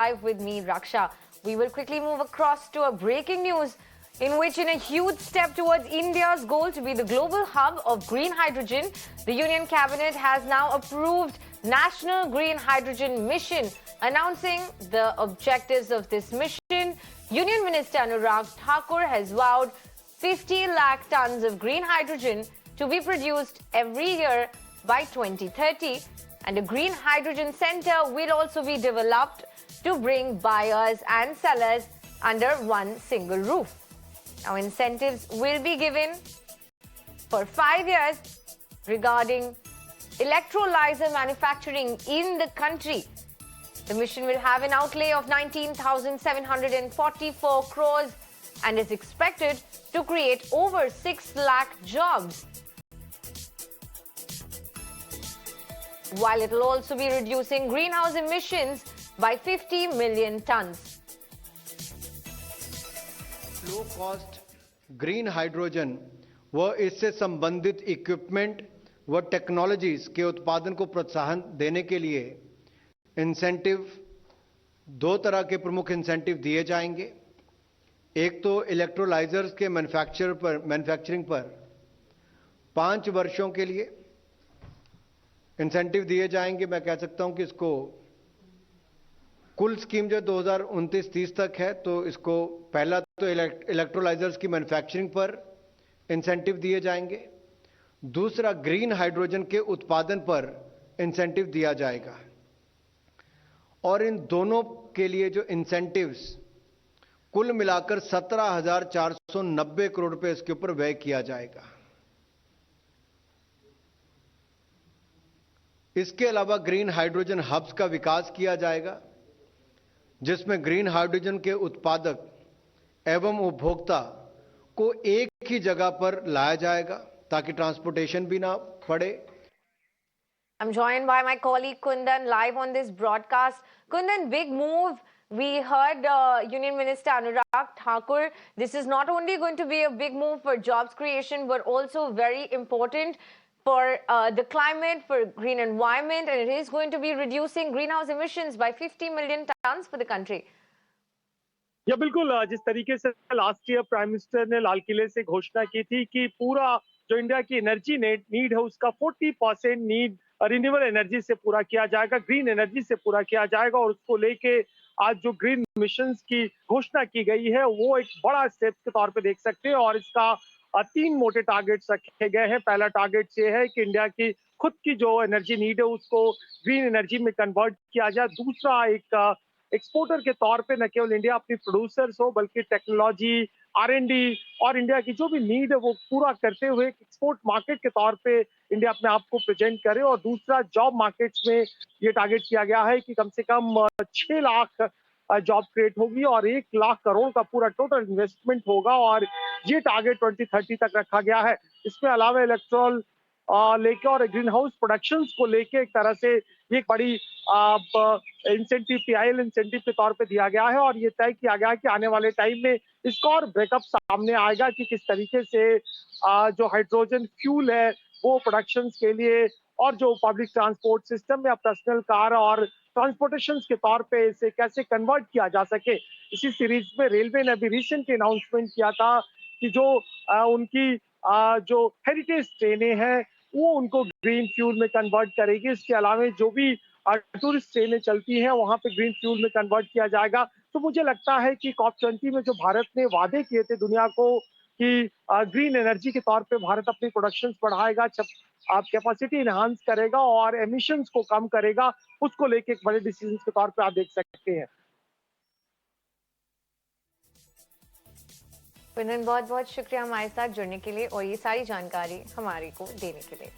Live with me, Raksha. We will quickly move across to a breaking news in which, in a huge step towards India's goal to be the global hub of green hydrogen, the Union Cabinet has now approved National Green Hydrogen Mission. Announcing the objectives of this mission, Union Minister Anurag Thakur has vowed 50 lakh tons of green hydrogen to be produced every year by 2030, and a green hydrogen center will also be developed to bring buyers and sellers under one single roof. Now, incentives will be given for 5 years regarding electrolyzer manufacturing in the country. The mission will have an outlay of 19,744 crores and is expected to create over 6 lakh jobs. While it will also be reducing greenhouse emissions by 50 million tons. Low cost green hydrogen व इससे संबंधित equipment व technologies के उत्पादन को प्रोत्साहन देने के लिए इंसेंटिव, दो तरह के प्रमुख इंसेंटिव दिए जाएंगे। एक तो इलेक्ट्रोलाइजर्स के मैन्युफैक्चरिंग पर 5 वर्षों के लिए इंसेंटिव दिए जाएंगे। मैं कह सकता हूं कि इसको कुल स्कीम जो 2029-30 तक है, तो इसको पहला तो इलेक्ट्रोलाइजर्स की मैन्युफैक्चरिंग पर इंसेंटिव दिए जाएंगे, दूसरा ग्रीन हाइड्रोजन के उत्पादन पर इंसेंटिव दिया जाएगा। और इन दोनों के लिए जो इंसेंटिव्स कुल मिलाकर 17,490 करोड़ रुपए इसके ऊपर व्यय किया जाएगा। इसके अलावा ग्रीन हाइड्रोजन हब्स का विकास किया जाएगा, जिसमें ग्रीन हाइड्रोजन के उत्पादक एवं उपभोक्ता को एक ही जगह पर लाया जाएगा ताकि ट्रांसपोर्टेशन भी ना पड़े। I'm joined by my colleague Kundan live on this broadcast. Kundan, big move. We heard Union Minister Anurag Thakur. This is not only going to be a big move for jobs creation, but also very important for the climate, for green environment, and it is going to be reducing greenhouse emissions by 50 million tons for the country. या बिल्कुल, जिस तरीके से last year prime minister ने लाल किले से घोषणा की थी कि पूरा जो इंडिया की एनर्जी नीड है उसका 40% नीड रिन्यूएबल एनर्जी से पूरा किया जाएगा, ग्रीन एनर्जी से पूरा किया जाएगा। और उसको लेके आज जो ग्रीन मिशंस की घोषणा की गई है वो एक बड़ा स्टेप के तौर पे देख सकते हैं। और इसका 3 मोटे टारगेट्स रखे गए हैं। पहला टारगेट ये है कि इंडिया की खुद की जो एनर्जी नीड है उसको ग्रीन एनर्जी में कन्वर्ट किया जाए। दूसरा, एक एक्सपोर्टर के तौर पे न केवल इंडिया अपनी प्रोड्यूसर्स हो, बल्कि टेक्नोलॉजी, R&D और इंडिया की जो भी नीड है वो पूरा करते हुए एक्सपोर्ट मार्केट के तौर पे इंडिया अपने आप को प्रेजेंट करे। और दूसरा, जॉब मार्केट्स में ये टारगेट किया गया है कि कम से कम 6 लाख जॉब क्रिएट होगी और 1 लाख करोड़ का पूरा टोटल इन्वेस्टमेंट होगा। और ये टारगेट 2030 तक रखा गया है। इसके अलावा इलेक्ट्रॉल लेके और ग्रीन हाउस प्रोडक्शंस को लेके एक तरह से एक बड़ी इंसेंटिव, PIL इंसेंटिव के तौर पे दिया गया है। और ये तय किया गया है कि आने वाले टाइम में इसका और ब्रेकअप सामने आएगा कि किस तरीके से जो हाइड्रोजन फ्यूल है वो प्रोडक्शंस के लिए और जो पब्लिक ट्रांसपोर्ट सिस्टम में पर्सनल कार और ट्रांसपोर्टेशन के तौर पे इसे कैसे कन्वर्ट किया जा सके। इसी सीरीज में रेलवे ने अभी रिसेंटली अनाउंसमेंट किया था कि जो उनकी जो हेरिटेज ट्रेनें हैं वो उनको ग्रीन फ्यूल में कन्वर्ट करेगी। इसके अलावा जो भी टूरिस्ट ट्रेनें चलती हैं वहां पे ग्रीन फ्यूल में कन्वर्ट किया जाएगा। तो मुझे लगता है कि COP20 में जो भारत ने वादे किए थे दुनिया को कि ग्रीन एनर्जी के तौर पे भारत अपनी प्रोडक्शंस बढ़ाएगा, कैपेसिटी इनहांस करेगा और एमिशंस को कम करेगा, उसको लेके एक बड़े डिसीजन के तौर पे आप देख सकते हैं। कुंदन, बहुत बहुत शुक्रिया हमारे साथ जुड़ने के लिए और ये सारी जानकारी हमारे को देने के लिए।